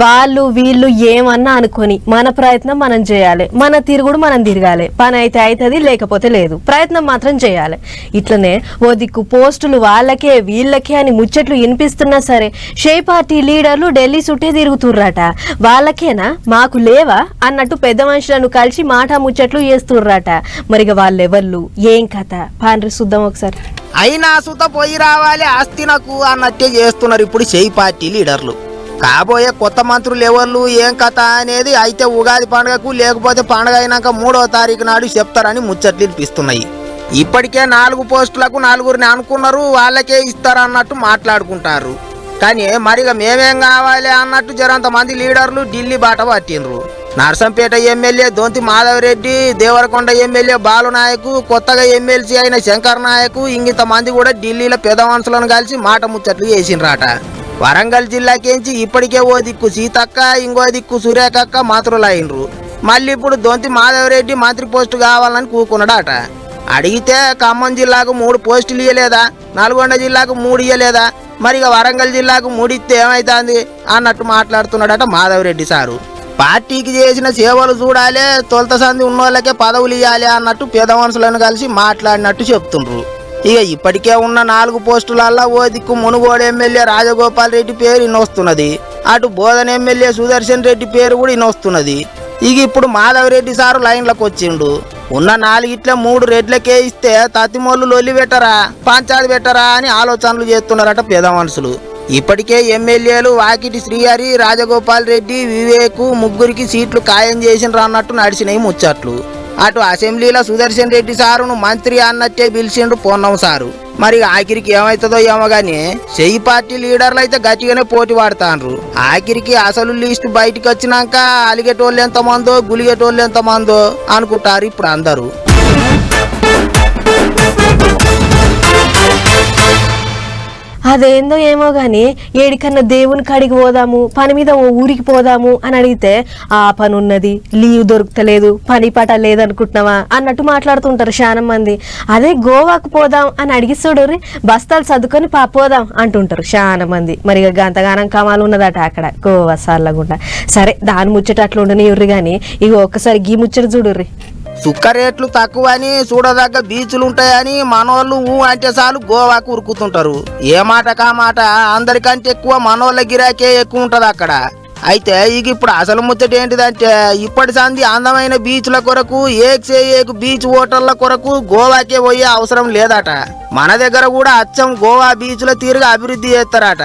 వాళ్ళు వీళ్ళు ఏమన్నా అనుకొని మన ప్రయత్నం మనం చేయాలి, మన తిరుగుడు మనం తిరగాలి. పని అయితే అవుతుంది, లేకపోతే లేదు. ప్రయత్నం మాత్రం చేయాలి. ఇట్లనే ఓ దిక్కు పోస్టులు వాళ్ళకే వీళ్ళకే అని ముచ్చట్లు వినిపిస్తున్నా సరే షే పార్టీ లీడర్లు ఢిల్లీ చుట్టే తిరుగుతుర్రట. వాళ్ళకేనా మాకు లేవా అన్నట్టు పెద్ద మనుషులను కలిసి మాట ముచ్చట్లు చేస్తుర్రట. మరిగా వాళ్ళెవర్లు ఏం కథ పాండ్రి చూద్దాం ఒకసారి. అయినా సుత పోయి రావాలి ఆస్తినకు అన్నట్టే చేస్తున్నారు ఇప్పుడు షే పార్టీ లీడర్లు. కాబోయే కొత్త మంత్రులు ఎవరు ఏం కథ అనేది అయితే ఉగాది పండుగకు లేకపోతే పండుగ అయినాక 3వ తారీఖు నాడు చెప్తారని ముచ్చట్లు వినిపిస్తున్నాయి. ఇప్పటికే 4 పోస్టులకు 4గురిని అనుకున్నారు, వాళ్ళకే ఇస్తారన్నట్టు మాట్లాడుకుంటారు. కానీ మరిగా మేమేం కావాలి అన్నట్టు జరంత మంది లీడర్లు ఢిల్లీ బాట పట్టిండ్రు. నర్సంపేట ఎమ్మెల్యే దొంతి మాధవరెడ్డి, దేవరకొండ ఎమ్మెల్యే బాలునాయకు, కొత్తగా ఎమ్మెల్సీ అయిన శంకర్ నాయకు ఇంత మంది కూడా ఢిల్లీలో పెద్ద మనుషులను కలిసి మాట ముచ్చట్లు చేసిండ్రాట. వరంగల్ జిల్లాకేంచి ఇప్పటికే ఓ దిక్కు సీతక్క, ఇంకో దిక్కు సురేఖక్క మంత్రులైనరు. మళ్ళీ ఇప్పుడు దొంతి మాధవరెడ్డి మంత్రి పోస్టు కావాలని కూకున్నాడట. అడిగితే ఖమ్మం జిల్లాకు 3 పోస్టులు ఇయ్యలేదా, నల్గొండ జిల్లాకు 3 ఇయ్యలేదా, మరిగా వరంగల్ జిల్లాకు 3 ఇస్తే ఏమైతుంది అన్నట్టు మాట్లాడుతున్నాడట మాధవరెడ్డి సారు. పార్టీకి చేసిన సేవలు చూడాలి, తొలత సంది ఉన్నోళ్ళకే పదవులు ఇవ్వాలి అన్నట్టు పేద మనుషులను కలిసి మాట్లాడినట్టు చెప్తుండ్రు. ఇక ఇప్పటికే ఉన్న 4 పోస్టులల్లో ఓ దిక్కు మునుగోడు ఎమ్మెల్యే రాజగోపాల్ రెడ్డి పేరు ఇనొస్తున్నది, అటు బోధన ఎమ్మెల్యే సుదర్శన్ రెడ్డి పేరు కూడా ఇనొస్తున్నది. ఇక ఇప్పుడు మాధవరెడ్డి సారు లైన్లకు వచ్చిండు. ఉన్న 4 3 రెడ్లకే ఇస్తే తత్తిమోళ్ళు లొల్లి పెట్టరా, పంచాయతీ పెట్టరా అని ఆలోచనలు చేస్తున్నారట పేద మనుషులు. ఇప్పటికే ఎమ్మెల్యేలు వాకిటి శ్రీహరి, రాజగోపాల్ రెడ్డి, వివేక్ ముగ్గురికి సీట్లు ఖాయం చేసినరు అన్నట్టు నడిచినాయి ముచ్చట్లు. అటు అసెంబ్లీలో సుదర్శన్ రెడ్డి సారును మంత్రి అన్నట్టే పిలిచిండ్రు పొన్నం సారు. మరి ఆఖరికి ఏమవుతుందో ఏమో గానీ షే పార్టీ లీడర్లు అయితే గట్టిగానే పోటీ పడతాండ్రు. ఆఖరికి అసలు లిస్టు బయటకు వచ్చినాక అలిగేటోళ్ళు ఎంతమందో గులిగేటోళ్ళు ఎంతమందో అనుకుంటారు ఇప్పుడు అందరూ. అదేందో ఏమో గాని ఏడికన్నా దేవుని కాడికి పోదాము, పని మీద ఓ ఊరికి పోదాము అని అడిగితే ఆ పని ఉన్నది, లీవ్ దొరుకుతలేదు, పని పాట లేదనుకుంటున్నావా అన్నట్టు మాట్లాడుతుంటారు చాలా మంది. అదే గోవాకు పోదాం అని అడిగి చూడరు, బస్తాలు సర్దుకొని పోదాం అంటుంటారు చాలా మంది. మరి గంతగానం కమాలు ఉన్నదట అక్కడ గోవా సార్లగుండా. సరే దాని ముచ్చట అట్లా ఉండని ఎవర్రి గాని ఇక ఒక్కసారి గీ ముచ్చట చూడుర్రి. సుక్క రేట్లు తక్కువ అని చూడదగ్గ బీచ్లు ఉంటాయని మనోళ్ళు అంటే చాలు గోవాకు ఉరుకుతుంటారు. ఏ మాట కా మాట అందరికంటే ఎక్కువ మనోళ్ళ గిరాకే ఎక్కువ ఉంటది అక్కడ. అయితే ఇక ఇప్పుడు అసలు ముచ్చట ఏంటిదంటే ఇప్పటి సంది అందమైన బీచ్ల కొరకు ఏక్ బీచ్ హోటళ్ల కొరకు గోవాకే పోయే అవసరం లేదట. మన దగ్గర కూడా అచ్చం గోవా బీచ్ల తీరుగా అభివృద్ధి చేస్తారట.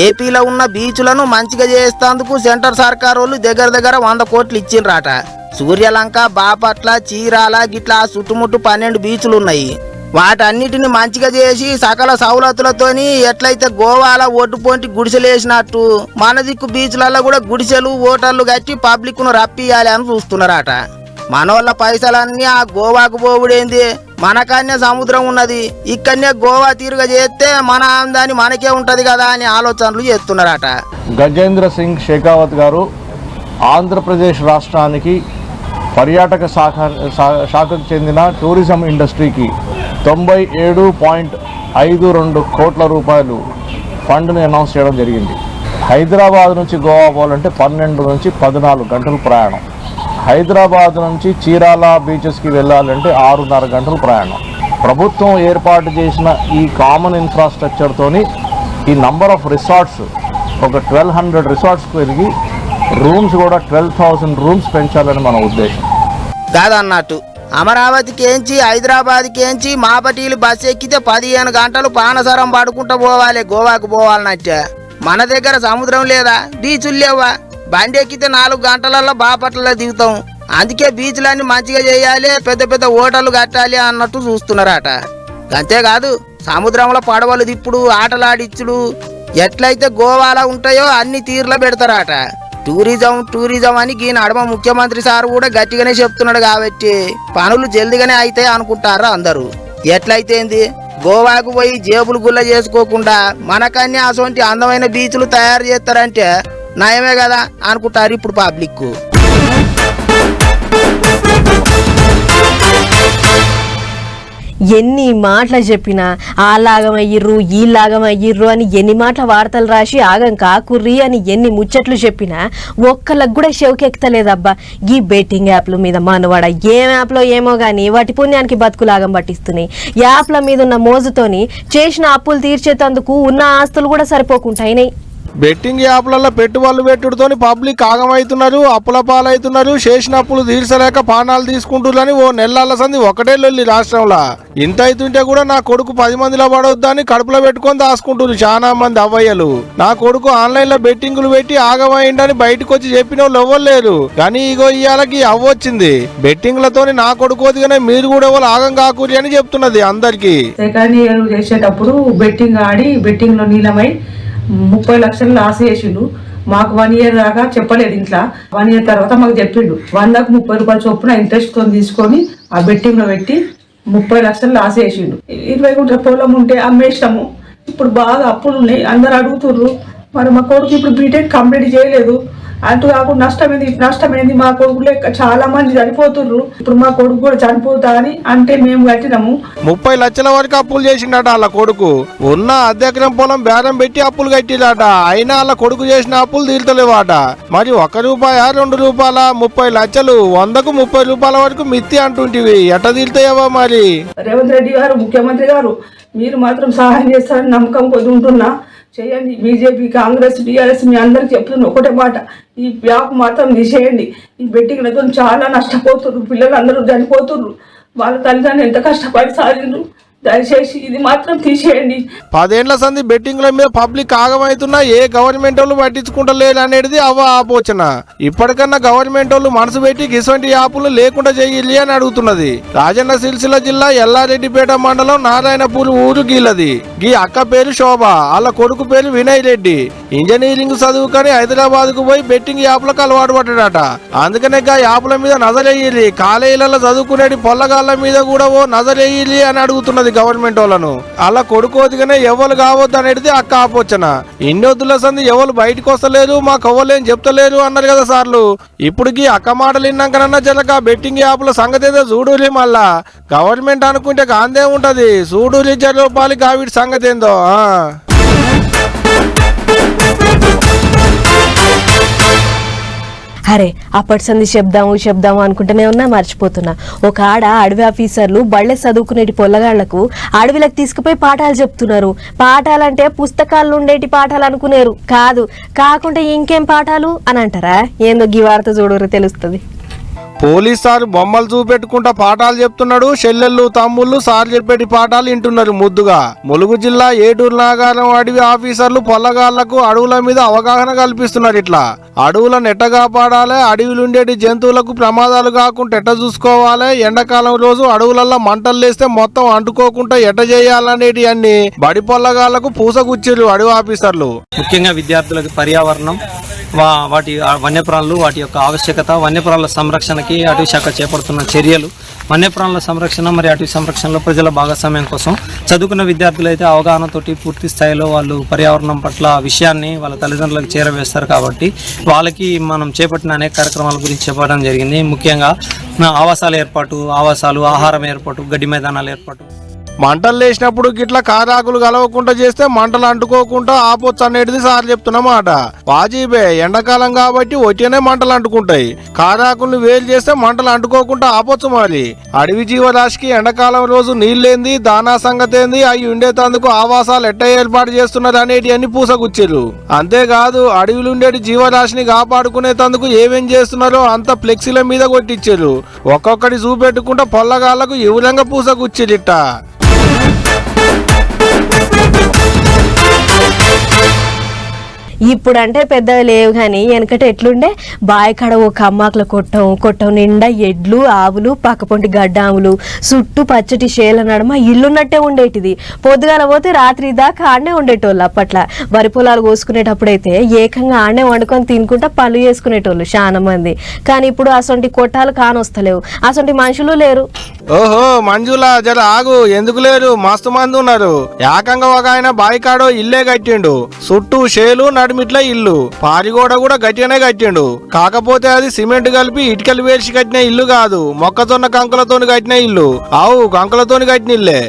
ఏపీలో ఉన్న బీచ్లను మంచిగా చేసేందుకు సెంటర్ సర్కార్ వాళ్ళు దగ్గర 100 కోట్లు ఇచ్చిండ్రాట. సూర్యలంక, బాపట్ల, చీరాల గిట్లా చుట్టుముట్టు 12 బీచ్లు ఉన్నాయి. వాటన్నిటిని మంచిగా చేసి సకల సౌలతులతోని ఎట్లయితే గోవాల ఒడ్డుపోంటి గుడిసెలేసినట్టు మన దిక్కు బీచ్లలో కూడా గుడిసెలు హోటళ్లు కట్టి పబ్లిక్ ను రప్పియాలి అని చూస్తున్నారట. మనోళ్ళ పైసలన్నీ ఆ గోవాకు పోవుడేంది, మనకన్నే సముద్రం ఉన్నది, ఇక్కడనే గోవా తీరుగా చేస్తే మన ఆందాన్ని మనకే ఉంటది కదా అని ఆలోచనలు చేస్తున్నారట. గజేంద్ర సింగ్ షెకావత్ గారు ఆంధ్రప్రదేశ్ రాష్ట్రానికి పర్యాటక శాఖకు చెందిన టూరిజం ఇండస్ట్రీకి 97.52 కోట్ల రూపాయలు ఫండ్ని అనౌన్స్ చేయడం జరిగింది. హైదరాబాద్ నుంచి గోవా పోవాలంటే 12 నుంచి 14 గంటలు ప్రయాణం, హైదరాబాద్ నుంచి చీరాల బీచెస్కి వెళ్ళాలంటే 6.5 గంటలు ప్రయాణం. ప్రభుత్వం ఏర్పాటు చేసిన ఈ కామన్ ఇన్ఫ్రాస్ట్రక్చర్తోని ఈ నంబర్ ఆఫ్ రిసార్ట్స్ ఒక 1200 రిసార్ట్స్కి పెరిగి రూమ్స్ కూడా 12,000 రూమ్స్ పెంచాలని మన ఉద్దేశం. కాదన్నట్టు అమరావతికేంచి హైదరాబాద్కేంచి మాపటీలు బస్సు ఎక్కితే 15 గంటలు పానసరం పడుకుంటూ పోవాలి గోవాకు పోవాలన్నట్టే. మన దగ్గర సముద్రం లేదా, బీచులు లేవా, బండి ఎక్కితే 4 గంటలలో బాపట్లలో దిగుతాం. అందుకే బీచ్లన్నీ మంచిగా చేయాలి, పెద్ద హోటళ్లు కట్టాలి అన్నట్టు చూస్తున్నారట. అంతేకాదు సముద్రంలో పడవలు దిప్పుడు, ఆటలాడిచ్చుడు ఎట్లయితే గోవాలో ఉంటాయో అన్ని తీర్ల పెడతారట. టూరిజం అని ఈ నడమ ముఖ్యమంత్రి సార్ కూడా గట్టిగానే చెప్తున్నాడు కాబట్టి పనులు జల్దిగానే అవుతాయి అనుకుంటారు అందరూ. ఎట్లయితేంది గోవాకు పోయి జేబులు గుల్ల చేసుకోకుండా మనకన్నీ అసొంటి అందమైన బీచ్లు తయారు చేస్తారంటే నయమే కదా అనుకుంటారు ఇప్పుడు పబ్లిక్. ఎన్ని మాటలు చెప్పినా ఆలాగమయ్యిర్రు ఈలాగమయ్యిర్రు అని ఎన్ని మాటల వార్తలు రాసి ఆగం కాకుర్రి అని ఎన్ని ముచ్చట్లు చెప్పినా ఒక్కళ్ళకు కూడా షెవకెక్కలేదబ్బా. ఈ బెట్టింగ్ యాప్ల మీద మనవాడ ఏం యాప్లో ఏమో గానీ వాటి పుణ్యానికి బతుకులాగం పట్టిస్తున్నాయి. యాప్ల మీద ఉన్న మోజుతోని చేసిన అప్పులు తీర్చేందుకు ఉన్న ఆస్తులు కూడా సరిపోకుంటాయినాయి. బెట్టింగ్ యాప్లలో పెట్టుబడులు పెట్టుడుతోని పబ్లిక్ ఆగమవుతున్నారు, అప్పుల పాలవుతున్నారు, చేసిన అప్పులు తీర్చలేక పానాలు తీసుకుంటున్నారని ఓ నెలల సంది ఒకటే లొల్లి రాష్ట్రంలో. ఇంత అవుతుంటే కూడా నా కొడుకు 10 మందిలో పడవద్దని కడుపులో పెట్టుకొని దాచుకుంటున్నారు చాలా మంది అవ్వయ్యలు. నా కొడుకు ఆన్లైన్ లో బెట్టింగులు పెట్టి ఆగమైందని బయటకు వచ్చి చెప్పిన వాళ్ళు ఎవ్వలేరు. కానీ ఇగో ఇయ్యాలకి అవ్వొచ్చింది. బెట్టింగ్లతోని నా కొడుకు వదిగానే మీరు కూడా ఎవరు ఆగం కాకూరి అని చెప్తున్నది అందరికి. సెకండ్ ఇయర్ చేసేటప్పుడు బెట్టింగ్ ఆడి బెట్టింగ్ లో నీలమై 30 లక్షలు లాస్ చేసిండు. మాకు 1 ఇయర్ దాకా చెప్పలేదు ఇంట్లో. 1 ఇయర్ తర్వాత మాకు చెప్పిండు 100కు 30 రూపాయలు చొప్పున ఇంట్రెస్ట్ తో తీసుకొని ఆ బెట్టింగ్ లో పెట్టి 30 లక్షలు లాస్ చేసిండు. 20 గుంటల పొలం ఉంటే అమ్మేసినాము. ఇప్పుడు బాగా అప్పులు ఉన్నాయి, అందరు అడుగుతుర్రు. మరి మా కొడుకు ఇప్పుడు బీటెక్ కంప్లీట్ చేయలేదు, అటు కాకుండా నష్టమైంది. మా కొడుకు లెక్క చాలా మంది చనిపోతుర్రు. ఇప్పుడు మా కొడుకు కూడా చనిపోతా అంటే మేము కట్టినాము. 30 లక్షల వరకు అప్పులు చేసిండట వాళ్ళ కొడుకు. ఉన్న అద్దెకరం పొలం బేరం పెట్టి అప్పులు కట్టిరట. అయినా వాళ్ళ కొడుకు చేసిన అప్పులు తీర్తలేవాట. మరి 1 రూపాయ 2 రూపాయల 30 లక్షలు 100కు 30 రూపాయల వరకు మిత్తి అంటుంటివి ఎట్ట తీర్తాయవా? మరి రేవంత్ రెడ్డి గారు ముఖ్యమంత్రి గారు మీరు మాత్రం సహాయం చేస్తారని నమ్మకం కొద్ది ఉంటున్నా. చేయండి. బీజేపీ, కాంగ్రెస్, టీఆర్ఎస్ మీ అందరికి చెప్తున్నా ఒకటే మాట, ఈ యాప్ మాత్రం తీసేయండి. ఈ బెట్టింగ్లతో చాలా నష్టపోతుర్రు, పిల్లలు అందరూ చనిపోతుర్రు. వాళ్ళ తల్లిదండ్రులు ఎంత కష్టపడి సాధిండ్రు. దయచేసి ఇది మాత్రం తీసేయండి. 10 ఏళ్ల సంది బెట్టింగ్ల మీద పబ్లిక్ ఆగమవుతున్నా ఏ గవర్నమెంట్ వాళ్ళు పట్టించుకుంటలేరు అనేది ఆపోచన. ఇప్పటికన్నా గవర్నమెంట్ వాళ్ళు మనసు పెట్టి ఇటువంటి యాపులు లేకుండా చెయ్యాలి అని అడుగుతున్నది. రాజన్న సిరిసిల్ల జిల్లా ఎల్లారెడ్డిపేట మండలం నారాయణపూర్ ఊరు గీలది. గీ అక్క పేరు శోభ, వాళ్ళ కొడుకు పేరు వినయ్ రెడ్డి. ఇంజనీరింగ్ చదువుకొని హైదరాబాద్ కు పోయి బెట్టింగ్ యాప్లకు అలవాటు పడ్డాడట. అందుకనే గా యాప్ల మీద నజరేయాలి, కాలేజీలలో చదువుకునేటి పొల్లగాళ్ళ మీద కూడా ఓ నజరేయాలి అని అడుగుతున్నది గవర్నమెంట్ వాళ్ళను. అలా కొడుకోదిగానే ఎవరు కావద్దు అనేది అక్క ఆపోచన. ఇన్నొద్దుల సంది ఎవరు బయటకు వస్తలేరు, మాకు ఎవ్వలేం చెప్తలేరు అన్నారు కదా సార్లు. ఇప్పటికి అక్క మాటలు విన్నాకనన్నా జరగ బెట్టింగ్ యాప్ల సంగతి ఏదో చూడూరి. మళ్ళా గవర్నమెంట్ అనుకుంటే కాందే ఉంటది, చూడూరి రూపాయలు కావిడి సంగతి ఏందో. అరే అప్పటి సంది చెప్దాము అనుకుంటూనే ఉన్నా మర్చిపోతున్నా. ఒక ఆడ అడవి ఆఫీసర్లు బళ్ళే చదువుకునేటి పొల్లగాళ్లకు అడవిలకు తీసుకుపోయి పాఠాలు చెప్తున్నారు. పాఠాలంటే పుస్తకాల్లో ఉండేటి పాఠాలు అనుకునేరు కాదు, కాకుండా ఇంకేం పాఠాలు అని అంటారా? ఏందో గీ వార్త చూడరు తెలుస్తుంది. పోలీస్ సార్ బొమ్మలు చూపెట్టుకుంటా పాఠాలు చెప్తున్నాడు. చెల్లెళ్ళు తమ్ముళ్ళు సార్ చెప్పేటి పాఠాలు వింటున్నారు ముద్దుగా. ములుగు జిల్లా ఏటూరు నాగారం అడవి ఆఫీసర్లు పొల్లగాళ్లకు అడవుల మీద అవగాహన కల్పిస్తున్నారు. ఇట్లా అడవులను ఎట్ట కాపాడాలి, అడవిలుండేటి జంతువులకు ప్రమాదాలు కాకుండా ఎట్ట చూసుకోవాలి, ఎండాకాలం రోజు అడవులలో మంటలు లేస్తే మొత్తం అంటుకోకుండా ఎట్ట చేయాలనేటి అన్ని బడి పొల్లగాళ్లకు పూసగుచ్చిర్రు అడవి ఆఫీసర్లు. ముఖ్యంగా విద్యార్థులకు పర్యావరణం, వాటి వన్యప్రాణులు, వాటి యొక్క ఆవశ్యకత, వన్యప్రాణుల సంరక్షణకి అటవీ శాఖ చేపడుతున్న చర్యలు, వన్యప్రాణుల సంరక్షణ మరియు అటవీ సంరక్షణలో ప్రజల భాగస్వామ్యం కోసం చదువుకున్న విద్యార్థులు అయితే అవగాహనతోటి పూర్తి స్థాయిలో వాళ్ళు పర్యావరణం పట్ల విషయాన్ని వాళ్ళ తల్లిదండ్రులకు చేరవేస్తారు. కాబట్టి వాళ్ళకి మనం చేపట్టిన అనేక కార్యక్రమాల గురించి చెప్పడం జరిగింది. ముఖ్యంగా ఆవాసాల ఏర్పాటు, ఆహారం ఏర్పాటు, గడ్డి మైదానాల ఏర్పాటు. మంటలు లేచినప్పుడు గిట్లా కారాకులు కలవకుండా చేస్తే మంటలు అంటుకోకుండా ఆపొచ్చు అనేది సార్ చెప్తున్నమాట. వాజీబే ఎండాకాలం కాబట్టి వచ్చేనే మంటలు అంటుకుంటాయి. కారాకులను వేలు చేస్తే మంటలు అంటుకోకుండా ఆపొచ్చు. మరి అడవి జీవరాశికి ఎండాకాలం రోజు నీళ్ళేంది, దానా సంగతి ఏంది, అవి ఉండేటందుకు ఆవాసాలు ఎట్ట ఏర్పాటు చేస్తున్నారు అనేటి అన్ని పూసగుచ్చిర్రు. అంతేకాదు అడవిలు ఉండేటి జీవరాశిని కాపాడుకునేటందుకు ఏమేం చేస్తున్నారో అంత ఫ్లెక్సీల మీద కొట్టించారు. ఒక్కొక్కటి చూపెట్టుకుంటా పొల్లగాళ్లకు ఈ విధంగా పూసగుచ్చిరిట్ట. ఇప్పుడంటే పెద్దవి లేవు కానీ వెనకట ఎట్లుండే బాయికాడ ఒక అమ్మాకుల కొట్టం నిండా ఎడ్లు, ఆవులు, పక్కపొంటి గడ్డాములు, చుట్టూ పచ్చటి షేల నడమ ఇల్లున్నట్టే ఉండేటిది. పొద్దుగాల పోతే రాత్రి దాకా ఆడనే ఉండేటోళ్ళు. అప్పట్లో వరి పొలాలు కోసుకునేటప్పుడైతే ఏకంగా ఆడనే వండుకొని తినుకుంటా పళ్ళు చేసుకునేటోళ్ళు చాలా మంది. కానీ ఇప్పుడు అసొంటి కొట్టాలు కానొస్తలేవు, అసొంటి మనుషులు లేరు. ఓహో మంజులా జర ఆగు, ఎందుకు లేరు? మస్తు మంది ఉన్నారు. ఏకంగా ఒక ఆయన బాయికాడో ఇల్లే కట్టిండు. చుట్టూ షేలు అడ్మిట్ల ఇల్లు పారిగోడ కూడా గట్టిగానే కట్టిండు. కాకపోతే అది సిమెంట్ కలిపి ఇటుకలు వేసి కట్టిన ఇల్లు కాదు, మొక్కజొన్న కంకులతోని కట్టిన ఇల్లు. కంకులతోని కట్టిన ఇల్లే.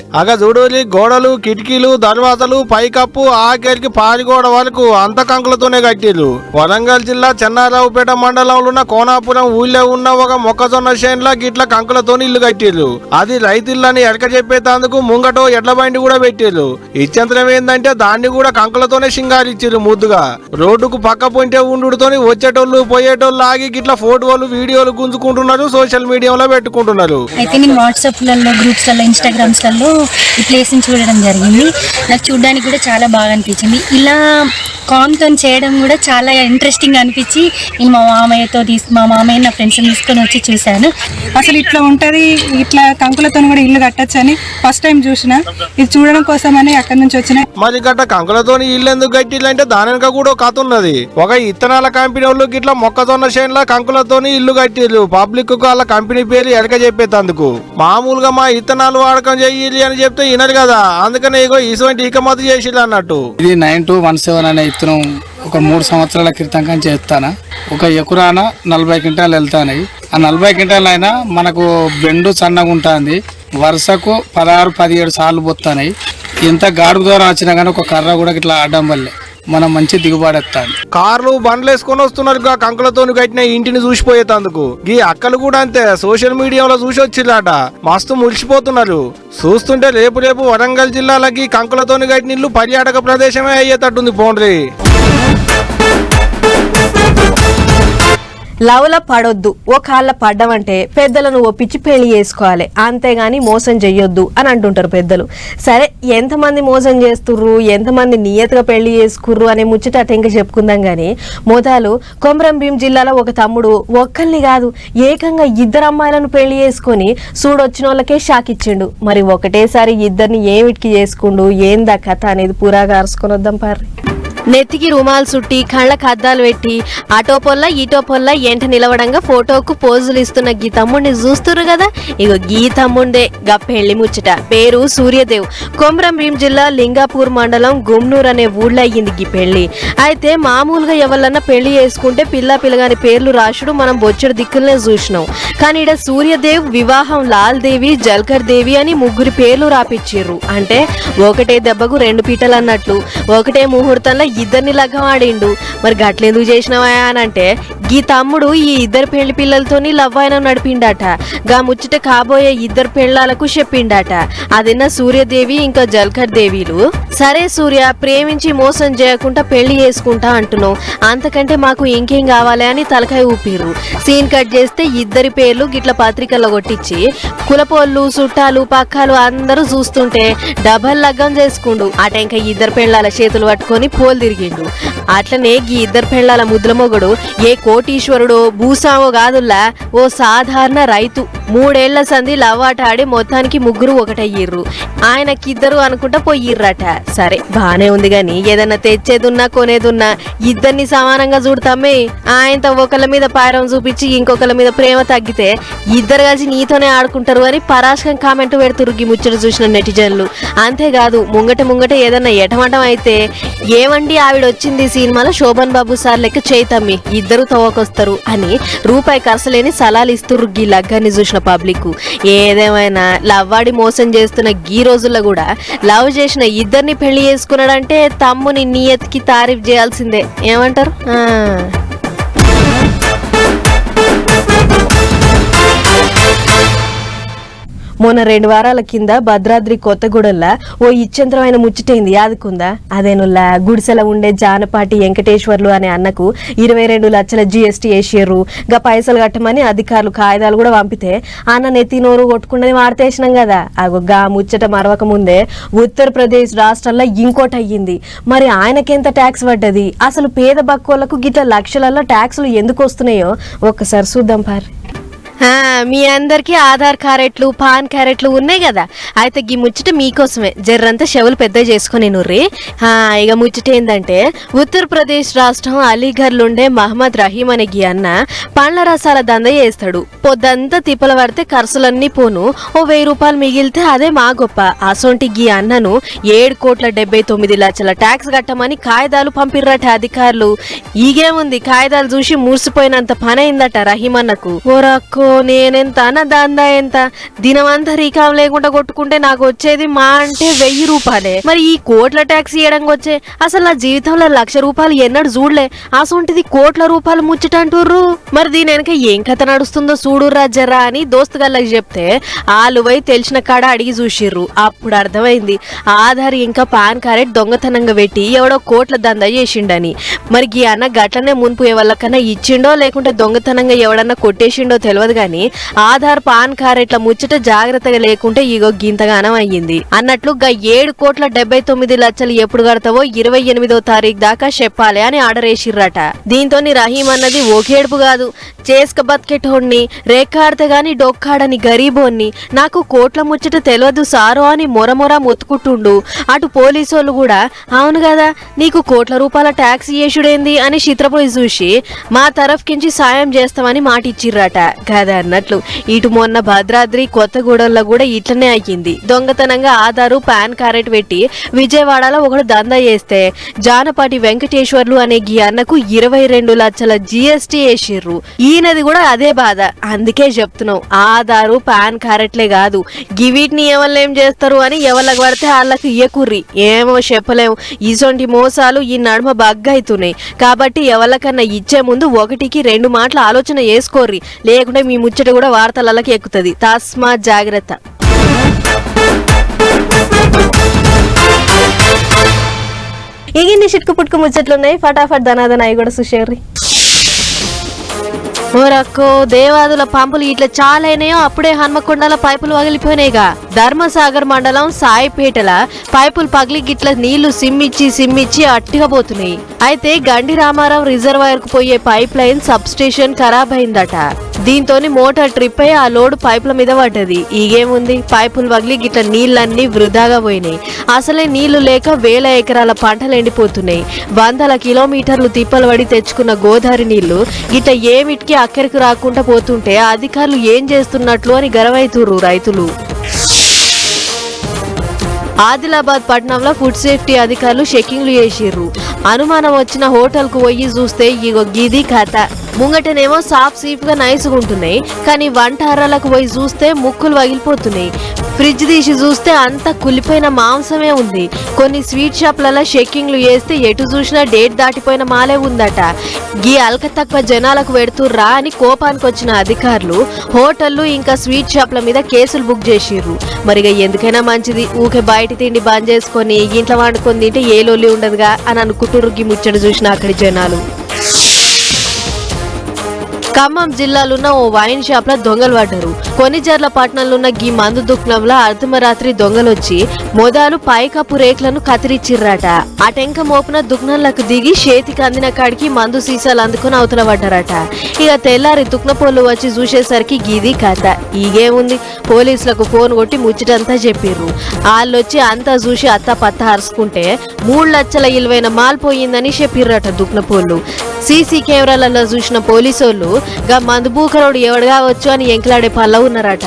చూడలి గోడలు, కిటికీలు, దర్వాజలు, పైకప్పు ఆఖరికి పారిగోడ వరకు అంత కంకులతోనే కట్టిల్లు. వరంగల్ జిల్లా చెన్నారావుపేట మండలంలో ఉన్న కోనాపురం ఊళ్ళో ఉన్న ఒక మొక్కజొన్న చేనుల గిట్ల కంకులతోని ఇల్లు కట్టిల్లు. అది రైతులని ఎడక చెప్పేందుకు ముంగటో ఎడ్ల బండి కూడా పెట్టిల్లు. ఇచ్చంతరం ఏందంటే దాన్ని కూడా కంకులతోనే సింగారిచ్చిల్లు ముద్దుగా. రోడ్డుకు పక్క పొంటే ఉండుతోని వచ్చేటోళ్ళు పోయేటోళ్ళు ఆగి గిట్ల ఫోటోలు వీడియోలు గుంజుకుంటున్నారు, సోషల్ మీడియాలో పెట్టుకుంటున్నారు. అయితే నేను వాట్సాప్లలో, గ్రూప్స్లలో, ఇన్స్టాగ్రామ్స్లలో ఈ ప్లేస్ని చూడడం జరిగింది. నాకు చూడడానికి కూడా చాలా బాగా అనిపించింది. ఇలా కామ్తో చేయడం కూడా చాలా ఇంట్రెస్టింగ్ అనిపించి నేను మా మామయ్య నా ఫ్రెండ్స్ని తీసుకొని వచ్చి చూశాను. అసలు ఇట్లా ఉంటుంది, ఇట్లా కంకులతో కూడా ఇల్లు కట్టచ్చు అని ఫస్ట్ టైం చూసిన. ఇది చూడడం కోసమని అక్కడి నుంచి వచ్చిన. మరి గట్ట కంకులతోని ఇల్లు ఎందుకు కట్టిల్లంటే దాని వెనక కూడా ఒక కథ ఉన్నది. ఒక ఇత్తనాల కంపెనీ వాళ్ళు గిట్లా మొక్కజొన్న చేనుల కంకులతోని ఇల్లు కట్టిల్లు. పబ్లిక్ కు వాళ్ళ కంపెనీ పేరు ఎడక చెప్పేందుకు. మామూలుగా మా ఇత్తనాలు వాడకం చెయ్యాలి అని చెప్తే వినరు కదా, అందుకనే ఇటువంటి ఇకమతి చేసిల్లు అన్నట్టు. ఇది 9217 అనే ఇత్తనం ఒక 3 సంవత్సరాల క్రితం కానీ చేస్తాను. ఒక ఎకరాన 40 క్వింటాలు వెళ్తాయి. ఆ 40 క్వింటాలు అయినా మనకు బెండు సన్నగా ఉంటుంది. వరుసకు 16-17 సార్లు పోతాయి. ఎంత గాడుగు దూరం వచ్చినా కానీ ఒక కర్ర కూడా ఇట్లా ఆడడం వల్లే మనం మంచి దిగుబడి వస్తాను. కార్లు బండ్లు వేసుకొని వస్తున్నారు కంకులతో కట్టిన ఇంటిని చూసిపోయేందుకు. ఈ అక్కలు కూడా అంతే, సోషల్ మీడియాలో చూసి వచ్చిల్లట, మస్తు మురిసిపోతున్నారు. చూస్తుంటే రేపు వరంగల్ జిల్లాలకి కంకులతో కట్టిన ఇల్లు పర్యాటక ప్రదేశమే అయ్యేటట్టుంది. పోండ్రి లవ్ల పడొద్దు, ఓ కాళ్ళ పడ్డమంటే పెద్దలను ఒప్పించి పెళ్లి చేసుకోవాలి, అంతేగాని మోసం చెయ్యొద్దు అని అంటుంటారు పెద్దలు. సరే, ఎంతమంది మోసం చేస్తుర్రు, ఎంతమంది నియతగా పెళ్లి చేసుకుర్రు అనే ముచ్చట అట ఇంకా చెప్పుకుందాం గాని, మొదలు కొమరం భీం జిల్లాలో ఒక తమ్ముడు ఒక్కల్ని కాదు ఏకంగా 2 అమ్మాయిలను పెళ్లి చేసుకొని చూడొచ్చిన వాళ్ళకే షాక్ ఇచ్చిండు. మరి ఒకటేసారి ఇద్దరిని ఏమిటికి చేసుకుండు, ఏందా కథ అనేది పూరాగా అరుసుకొని వద్దాం పార్రి. నెత్తికి రుమాలు చుట్టి కళ్ళకు అద్దాలు పెట్టి అటో పొల్ల ఇటో పొల్ల ఎంట నిలవడంగా ఫోటోకు పోజులు ఇస్తున్న గీ తమ్ముడిని చూస్తుర్రు కదా. ఇగో గీ తమ్ముండే గా పెళ్లి ముచ్చట. పేరు సూర్యదేవ్. కొమరం భీం జిల్లా లింగాపూర్ మండలం గుమ్నూర్ అనే ఊళ్ళో అయ్యింది గీ పెళ్లి. అయితే మామూలుగా ఎవరన్నా పెళ్లి చేసుకుంటే పిల్లగాని పేర్లు రాసుడు మనం బొచ్చడు దిక్కులనే చూసినాం. కానీ ఈడ సూర్యదేవ్ వివాహం లాల్ దేవి, జల్కర్ దేవి అని 3 పేర్లు రాపిచ్చిర్రు. అంటే ఒకటే దెబ్బకు 2 పీటలు అన్నట్లు. ఒకటే ముహూర్తంలో 2 లగ్గం ఆడిండు. మరి గట్లెందుకు చేసినవా అని అంటే, గీ తమ్ముడు ఈ 2 పెళ్లి పిల్లలతోని లవ్వాయనం నడిపిండట. గా ముచ్చట కాబోయే 2 పెళ్లాలకు చెప్పిండట. అదిన్న సూర్యదేవి ఇంకా జల్కర్ దేవిలు, సరే సూర్య, ప్రేమించి మోసం చేయకుండా పెళ్లి చేసుకుంటా అంటున్నావు, అంతకంటే మాకు ఇంకేం కావాలి అని తలకాయ ఊపిర్రు. సీన్ కట్ చేస్తే 2 పేర్లు గిట్ల పత్రికల్లో కొట్టించి కులపోళ్ళు, చుట్టాలు, పక్కాలు అందరూ చూస్తుంటే డబల్ లగ్గం చేసుకుండు. అట ఇంకా 2 పెళ్లాల చేతులు పట్టుకొని పోలు తిరిగిండు. అట్లనే ఈ 2 పెళ్లాల ముద్దుల మొగుడు ఏ కోటీశ్వరుడో భూసామో కాదుల్లా, ఓ సాధారణ రైతు. 3 ఏళ్ల సంధి లవ్వాట ఆడి మొత్తానికి 3 ఒకటయ్యిర్రు. ఆయనకిద్దరు అనుకుంటా పోయిర్రట. సరే బానే ఉంది గాని, ఏదన్నా తెచ్చేదున్నా కొనేదున్నా 2 సమానంగా చూడతామే. ఆయనతో ఒకళ్ళ మీద పారం చూపించి ఇంకొకళ్ళ మీద ప్రేమ తగ్గితే 2 కలిసి నీతోనే ఆడుకుంటారు అని పరాశకం కామెంట్ పెడుతురు ఈ ముచ్చట చూసిన నెటిజన్లు. అంతేకాదు, ముంగట ఏదన్నా ఎటమటం అయితే, ఏమండి ఆవిడొచ్చింది సినిమాలో శోభన్ బాబు సార్ లెక్క చేతమ్మి, 2 తవ్వకొస్తారు అని రూపాయి ఖర్చులేని సలాలు ఇస్తుర్రు గీ లగ్గాన్ని చూసిన పబ్లిక్. ఏదేమైనా లవ్వాడి మోసం చేస్తున్న గీ రోజుల్లో కూడా లవ్ చేసిన 2 పెళ్లి చేసుకున్నాడంటే తమ్ముని నియత్కి తారీఫ్ చేయాల్సిందే. ఏమంటారు? మొన్న 2 వారాల కింద భద్రాద్రి కొత్తగూడెంలా ఓ ఇచ్చంతరమైన ముచ్చటైంది, యాదుకుందా? అదేనుల్లా గుడిసెల ఉండే జానపాటి వెంకటేశ్వర్లు అనే అన్నకు 22 లక్షల GST వేసిర్రు. గా పైసలు కట్టమని అధికారులు కాగితాలు కూడా పంపితే అన్న నెత్తి నోరు కొట్టుకున్నది వార్తేసినాం కదా. గా ముచ్చట మరవక ముందే ఉత్తరప్రదేశ్ రాష్ట్రంలో ఇంకోటి అయ్యింది. మరి ఆయనకెంత ట్యాక్స్ పడ్డది, అసలు పేద బక్కోళ్లకు గిట్ల లక్షలలో ట్యాక్సులు ఎందుకు వస్తున్నాయో ఒక్కసారి చూద్దాం పారి. మీ అందరికి ఆధార్ క్యారెట్లు పాన్ క్యారెట్లు ఉన్నాయి కదా, అయితే గీ ముచ్చట మీకోసమే జర్రంతా చెవులు పెద్ద చేసుకుని నుర్రి. ఇక ముచ్చట ఏంటంటే ఉత్తరప్రదేశ్ రాష్ట్రం అలీఘర్లుండే మహమ్మద్ రహీం అనే గీ అన్న పండ్ల రసాల దంద చేస్తాడు. పొద్దంతా తిప్పల పడితే ఖర్చులన్నీ పోను, ఓ 1000 రూపాయలు మిగిలితే అదే మా గొప్ప. అసొంటి గీ అన్నను 7,79,00,000 ట్యాక్స్ కట్టమని కాయిదాలు పంపిర్రట అధికారులు. ఈగేముంది, కాయిదాలు చూసి మూసిపోయినంత పని అయిందట రహీం అన్నకు. ఓరక్కో నేనెంత అన్న దందా ఎంత, దినమంతా రీకాం లేకుండా కొట్టుకుంటే నాకు వచ్చేది మా అంటే 1000 రూపాయలే. మరి ఈ కోట్ల ట్యాక్స్ ఇవ్వడానికి వచ్చే అసలు నా జీవితంలో 1,00,000 రూపాయలు ఎన్నడు చూడలే, అసొంటిది కోట్ల రూపాయలు ముచ్చట అంటుర్రు. మరి దీని వెనక ఏం కథ నడుస్తుందో చూడుర్రా జర్రా అని దోస్తుగాళ్ళకి చెప్తే ఆలు పోయి తెలిసిన కాడ అడిగి చూసిర్రు. అప్పుడు అర్థమైంది ఆధార్ ఇంకా పాన్ కార్డ్ దొంగతనంగా పెట్టి ఎవడో కోట్ల దందా చేసిండని. మరి ఈ అన్న గట్లనే మున్పు ఎవరికన్నా ఇచ్చిండో లేకుంటే దొంగతనంగా ఎవడన్నా కొట్టేసిండో తెలియదు గాని ఆధార్ పాన్ కార్డ్ ముచ్చట జాగ్రత్తగా లేకుంటే ఇగో గింతగానం అయ్యింది అన్నట్లు 7,79,00,000 ఎప్పుడు కడతావో 28వ తారీఖు దాకా చెప్పాలి అని ఆర్డర్ వేసిర్రట. దీంతో రహీం అన్నది ఒకేడుపు కాదు, చేసుక బతికెటోడ్ని రేఖాడితే గాని డొక్కాడని గరీబోన్ని, నాకు కోట్ల ముచ్చట తెలియదు సారో అని మొరమొర మొత్తుకుంటుండు. అటు పోలీసోళ్ళు కూడా అవును కదా నీకు కోట్ల రూపాయల ట్యాక్స్ చేసుడేంది అని చిత్రపోయి చూసి మా తరఫుకించి సాయం చేస్తామని మాటిచ్చిర్రట కదా అన్నట్లు. ఇటు మొన్న భద్రాద్రి కొత్తగూడెంలో కూడా ఇట్లనే అయ్యింది. దొంగతనంగా ఆధారు పాన్ కార్డ్ పెట్టి విజయవాడలో ఒకడు దందా చేస్తే జానపాటి వెంకటేశ్వర్లు అనే గీ అన్నకు 22 లక్షల GST వేసిర్రు. ఈయనది కూడా అదే బాధ. అందుకే చెప్తున్నాం ఆధారు పాన్ కార్డ్లే కాదు గివీటిని ఎవరు చేస్తారు అని ఎవరికి పడితే వాళ్ళకి ఇయ్యకుర్రి. ఏమో చెప్పలేము, ఇసొంటి మోసాలు ఈ నడుమ బగ్గైతున్నాయి. కాబట్టి ఎవరికన్నా ఇచ్చే ముందు 1కి 2 మాటలు ఆలోచన చేసుకోర్రి, లేకుంటే మీ ముచ్చట కూడా వార్తలకి ఎక్కుతుంది. తస్మా జాగ్రత్త. ఇగిన్ని చిట్కు పుట్టుకు ముచ్చట్లున్నాయి, ఫటాఫట్ ధనాదన అవి కూడా చూసేర్రి. ఓరక్కో దేవాదుల పంపులు ఇట్లా చాలా అయినాయో అప్పుడే హన్మకొండల పైపులు పగిలిపోయినాయిగా. ధర్మసాగర్ మండలం సాయిపేటల పైపులు పగిలి గిట్ల నీళ్లు సిమ్మిచ్చి అట్టిగా పోతున్నాయి. అయితే గండి రామారావు రిజర్వాయర్ కు పోయే పైప్ లైన్ సబ్ స్టేషన్ ఖరాబ్ అయిందట. దీంతో మోటార్ ట్రిప్ అయి ఆ లోడ్ పైపుల మీద పడ్డది. ఈగేముంది, పైపులు పగిలి గిట్ల నీళ్లన్నీ వృధాగా పోయినాయి. అసలే నీళ్లు లేక 1000 ఎకరాల పంటలు ఎండిపోతున్నాయి. 100 కిలోమీటర్లు తిప్పలు పడి తెచ్చుకున్న గోదావరి నీళ్లు గిట్ల ఏమిటికి అక్కడికి రాకుండా పోతుంటే అధికారులు ఏం చేస్తున్నట్లు అని గరవైతుర్రు రైతులు. ఆదిలాబాద్ పట్టణంలో ఫుడ్ సేఫ్టీ అధికారులు చెకింగ్లు చేసిర్రు. అనుమానం వచ్చిన హోటల్ కు పోయి చూస్తే ఇగో గిది కథ. ముంగటనేమో సాఫ్ సీఫ్ గా నైస్గా ఉంటున్నాయి, కానీ వంట అర్రలకు పోయి చూస్తే ముక్కులు పగిలిపోతున్నాయి. ఫ్రిడ్జ్ తీసి చూస్తే అంతా కులిపోయిన మాంసమే ఉంది. కొన్ని స్వీట్ షాప్లలో చెకింగ్లు చేస్తే ఎటు చూసినా డేట్ దాటిపోయిన మాలే ఉందట. గీ అల్క తక్కువ జనాలకు పెడుతుర్రా అని కోపానికి వచ్చిన అధికారులు హోటళ్లు ఇంకా స్వీట్ షాప్ల మీద కేసులు బుక్ చేసిర్రు. మరిగా ఎందుకైనా మంచిది, ఊకే బయట తిండి బంద్ చేసుకొని ఇంట్లో వండుకొని తింటే ఏ లొల్లి ఉండదుగా అని అనుకుంటుర్రు గీ ముచ్చట చూసిన అక్కడి జనాలు. ఖమ్మం జిల్లాలోన్న ఓ వైన్ షాప్ లో దొంగలు పడ్డారు. కొనిజర్ల పట్టణంలో ఉన్న గీ మందు దుకాణంలో అర్ధమరాత్రి దొంగలొచ్చి మొదలు పైకప్పు రేకులను కత్తిరిచ్చిర్రట. అటెంక మోపున దుకాణంలకు దిగి చేతికి అందిన కాడికి మందు సీసాలు అందుకుని అవతల పడ్డారట. ఇక తెల్లారి దుక్నపోళ్ళు వచ్చి చూసేసరికి గీది కథ. ఈగేముంది, పోలీసులకు ఫోన్ కొట్టి ముచ్చటంతా చెప్పిర్రు. వాళ్ళొచ్చి అంతా చూసి అత్త పత్త అరుచుకుంటే 3,20,000 మాల్ పోయిందని చెప్పిర్రట దుక్నపోళ్ళు. సీసీ కెమెరాలలో చూసిన పోలీసోళ్ళు గా మందు బూకరోడు ఎవడు కావచ్చు అని ఎంకలాడే పల్ల ఉన్నారట.